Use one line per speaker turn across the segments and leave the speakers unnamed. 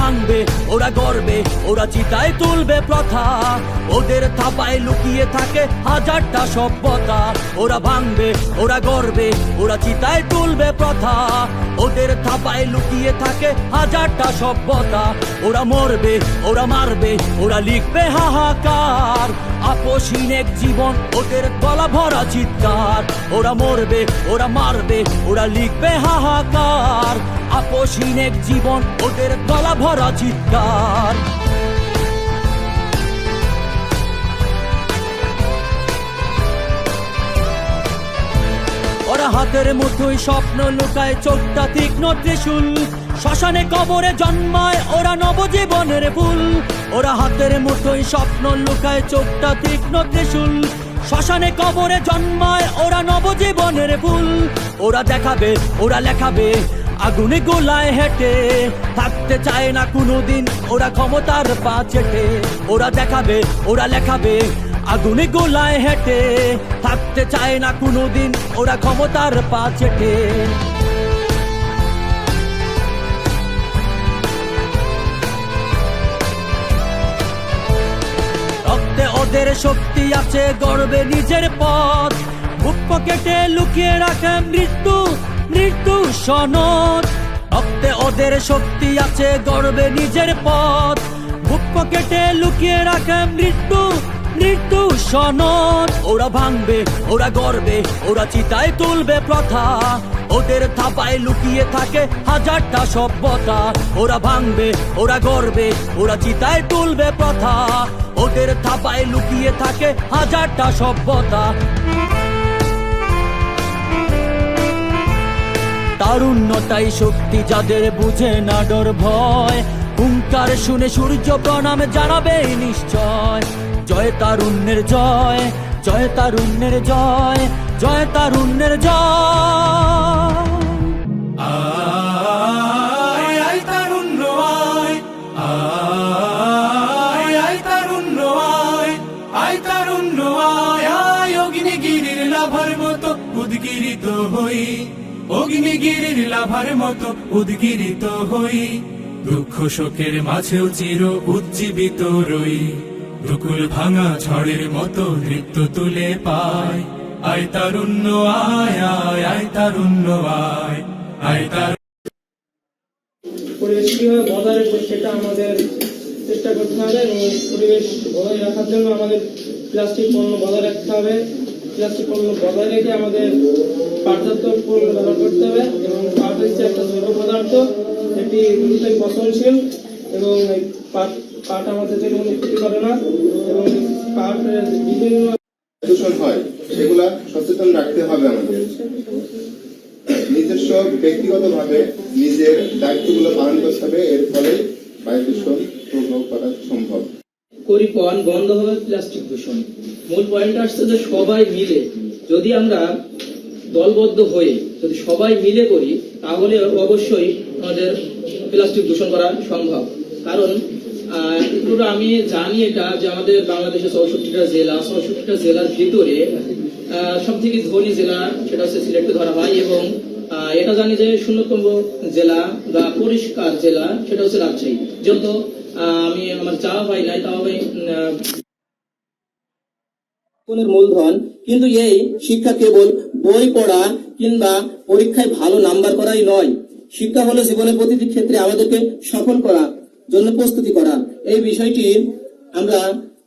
ভাঙবে, ওরা গর্বে, ওরা চিতায় তুলবে প্রথা। ওদের থাপায় লুকিয়ে থাকে হাজারটা সভ্যতা। ওরা ভাঙবে, ওরা গর্বে, ওরা চিতায় তুলবে প্রথা। ওদের থাপায় লুকিয়ে থাকে হাজারটা সভ্যতা। ওরা মরবে, ওরা মারবে, ওরা লিখবে হাহাকার। আপোষহীন এক জীবন, ওদের গলা ভরা চিৎকার। ওরা মরবে, ওরা মারবে, ওরা লিখবে হাহাকার। আপোষহীন এক জীবন, ওদের গলা ভরা চিৎকার। ওরা হাতের মুঠোয় স্বপ্ন লুকায়, চোখটা তীক্ষ্ণ ত্রিশূল। শ্মশানে কবরে জন্মায় ওরা নবজীবনের ফুল। ওরা হাতের মুঠোয় স্বপ্ন লুকায়, চোখটা তীক্ষ্ণ ত্রিশূল। শ্মশানে কবরে জন্মায় ওরা নবজীবনের ফুল। ওরা দেখাবে, ওরা লেখাবে আগুনে গোলায় হেঁটে। থাকতে চায় না কোনোদিন ওরা ক্ষমতার পা চেটে। ওরা দেখাবে, ওরা লেখাবে আগুনে গোলায় হেঁটে। থাকতে চায় না কোনোদিন ওরা ক্ষমতার পা চেটে। রক্তে ওদের শক্তি আছে, গর্বে নিজের পথ। বুক পকেটে লুকিয়ে রাখে মৃত্যু, মৃত্যু সনদ। রক্তে ওদের শক্তি আছে, গর্বে নিজের পথ। বুক পকেটে লুকিয়ে রাখে মৃত্যু, মৃত্যু সনদ। ওরা ভাঙবে, ওরা গর্বে, ওরা চিতায় তুলবে প্রথা। ওদের থাপায় লুকিয়ে থাকে হাজারটা সভ্যতা। ওরা ভাঙবে, ওরা গর্বে, ওরা চিতায় তুলবে প্রথা। ওদের থাপায় লুকিয়ে থাকে হাজারটা সভ্যতা। তারুণ্যতাই শক্তি যাদের, বুঝে না ডর ভয়। হুঙ্কার শুনে সূর্য প্রণাম জানাবে নিশ্চয়। জয় তারুণ্যের জয়, জয় তারুণ্যের জয়, জয় তারুণ্যের জয়।
আয় আয় তারুণ্য আয়, আয় আয় তারুণ্য আয়, আয় তারুণ্য আয়। আয় অগ্নিগিরির লাভার মতো উদ্গিরিত হই, অগ্নিগিরির লাভার মতো উদ্গিরিত হই। দুঃখ শোকের মাঝেও চির উজ্জীবিত রই। দুকুল ভাঙা ঝড়ের মতো নৃত্য তুলে পায়। আয় তারুণ্য আয়, আয় আয় তারুণ্য আয়, আয়
পরিবেশ কিভাবে বজায় রাখবো সেটা আমাদের চেষ্টা করতে হবে এবং পরিবেশ বজায় রাখার জন্য আমাদের প্লাস্টিক পণ্য বজায় রাখতে হবে। প্লাস্টিক পণ্য বজায় রেখে আমাদের পাটজাত পণ্য ব্যবহার করতে হবে এবং পাট হচ্ছে একটা জৈব পদার্থ, এটি দ্রুতই পচনশীল এবং পাট আমাদের জন্য কোনো ক্ষতি করে না এবং পাট বিভিন্ন
দূষণ হয় সেগুলা সচেতন রাখতে হবে। আমাদের নিজস্ব ব্যক্তিগতভাবে নিজের দায়িত্বগুলো পালন করতে হবে, এর ফলে বায়ু দূষণ প্রভাব করা সম্ভব।
পরিপন বন্ধ হবে প্লাস্টিক দূষণ। মূল পয়েন্ট আসছে যে সবাই মিলে যদি আমরা দলবদ্ধ হয়ে যদি সবাই মিলে করি তাহলে অবশ্যই আমাদের প্লাস্টিক দূষণ করা সম্ভব। কারণ আমি জানি এটা যে আমাদের বাংলাদেশের 64টা জেলা, 64টা জেলার ভিতরে সব থেকে ধনী জেলা সেটা হচ্ছে সিলেটকে ধরা হয় এবং এটা জানি যে 0তম জেলা বা পরিষ্কার জেলা সেটা হচ্ছে রাজশাহী। যেহেতু আমি আমার চাওয়া হয় নাই, তাও আমি মূলধন, কিন্তু এই শিক্ষা কেবল বই পড়া কিংবা পরীক্ষায় ভালো নাম্বার করাই নয়। শিক্ষা হলো জীবনের প্রতিটি ক্ষেত্রে আমাদেরকে সফল করা জন্য প্রস্তুতি করা। এই বিষয়টি আমরা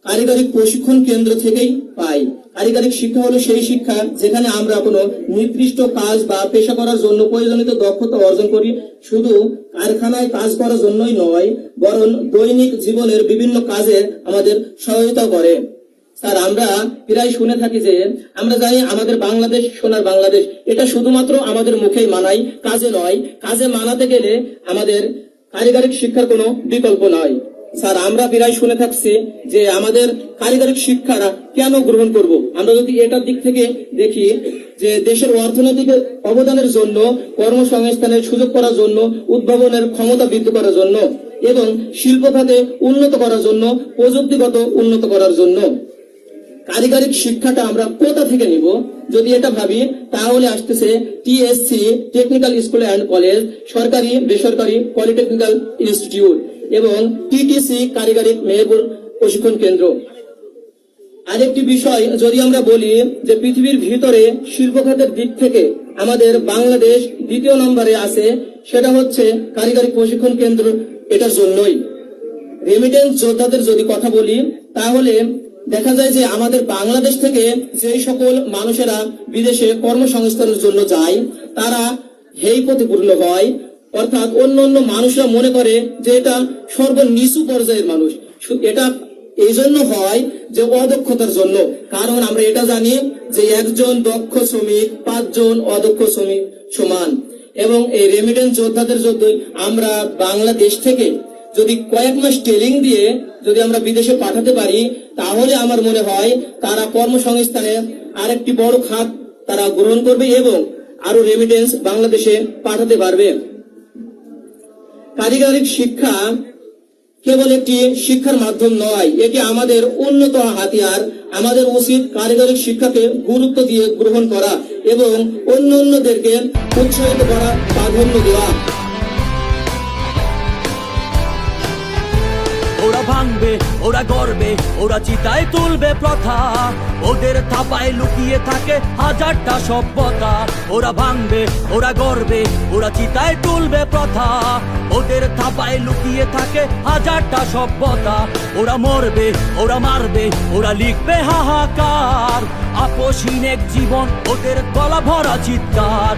কারিগরি প্রশিক্ষণ কেন্দ্র থেকেই পাই। কারিগরি শিক্ষা হলো সেই শিক্ষা যেখানে আমরা কোনো নির্দিষ্ট কাজ বা পেশা করার জন্য প্রয়োজনীয় দক্ষতা অর্জন করি। শুধু কারখানায় কাজ করার জন্যই নয়, বরং দৈনিক জীবনের বিভিন্ন কাজে আমাদের সহায়তা করে। স্যার, আমরা প্রায় শুনে থাকি যে আমরা জানি আমাদের বাংলাদেশ সোনার বাংলাদেশ, এটা শুধুমাত্র আমাদের মুখেই মানাই, কাজে নয়। কাজে মানাতে গেলে আমাদের কারিগরি শিক্ষার কোনো বিকল্প নয়। স্যার, আমরা প্রায় শুনে থাকছি যে আমাদের কারিগরি শিক্ষারা কেন গ্রহণ করব। আমরা যদি এটার দিক থেকে দেখি যে দেশের অর্থনৈতিক অবদানের জন্য, কর্মসংস্থানের সুযোগ করার জন্য, উদ্ভাবনের ক্ষমতা বৃদ্ধি করার জন্য এবং শিল্প খাতে উন্নত করার জন্য, প্রযুক্তিগত উন্নত করার জন্য। কারিগরি শিক্ষাটা আমরা কোথা থেকে নিব? যদি এটা ভাবি তাহলে আসতেছে TSC, technical school and college, সরকারি বেসরকারি পলিটেকনিক্যাল ইনস্টিটিউট এবং টিটিসি, কারিগরি মেহেরপুর প্রশিক্ষণ কেন্দ্র। আরেকটি বিষয় যদি আমরা বলি যে পৃথিবীর ভিতরে শিল্প খাতের দিক থেকে আমাদের বাংলাদেশ দ্বিতীয় নম্বরে আছে, সেটা হচ্ছে কারিগরি প্রশিক্ষণ কেন্দ্র। এটার জন্যই রেমিটেন্স যোদ্ধাদের যদি কথা বলি তাহলে দেখা যায় যে আমাদের বাংলাদেশ থেকে যে সকল মানুষেরা বিদেশে কর্মসংস্থানের জন্য যায় তারা হেই প্রতিপূর্ণ হয়, অর্থাৎ অন্য অন্য মানুষরা মনে করে যে এটা সর্বনিচু পর্যায়ের মানুষ। এটা এই জন্য হয় যে অদক্ষতার জন্য, কারণ আমরা এটা জানি যে একজন দক্ষ শ্রমিক 5 জন অদক্ষ শ্রমিক সমান। এবং এই রেমিটেন্স যোদ্ধাদের জন্য আমরা বাংলাদেশ থেকে যদি কয়েক মাস ট্রেনিং দিয়ে যদি আমরা বিদেশে পাঠাতে পারি তাহলে আমার মনে হয় তারা কর্মসংস্থানে আরেকটি বড় খাত তারা গ্রহণ করবে এবং আরো রেমিটেন্স বাংলাদেশে পাঠাতে পারবে। কারিগরি শিক্ষা কেবল একটি শিক্ষার মাধ্যম নয়, এটি আমাদের উন্নত হাতিয়ার। আমাদের উচিত কারিগরি শিক্ষাকে গুরুত্ব দিয়ে গ্রহণ করা এবং অন্যদেরকে উৎসাহিত করা, প্রাধান্য দেওয়া।
ওরা ভাঙবে, ওরা গড়বে, ওরা চিতায় তুলবে প্রথা, ওদের থাপায় লুকিয়ে থাকে হাজারটা সভ্যতা। ওরা ভাঙবে, ওরা গড়বে, ওরা চিতায় তুলবে প্রথা, ওদের থাপায় লুকিয়ে থাকে হাজারটা সভ্যতা। ওরা মরবে, ওরা মারবে, ওরা লিখবে হাহাকার, আপসহীন এক জীবন ওদের গলা ভরা চিৎকার।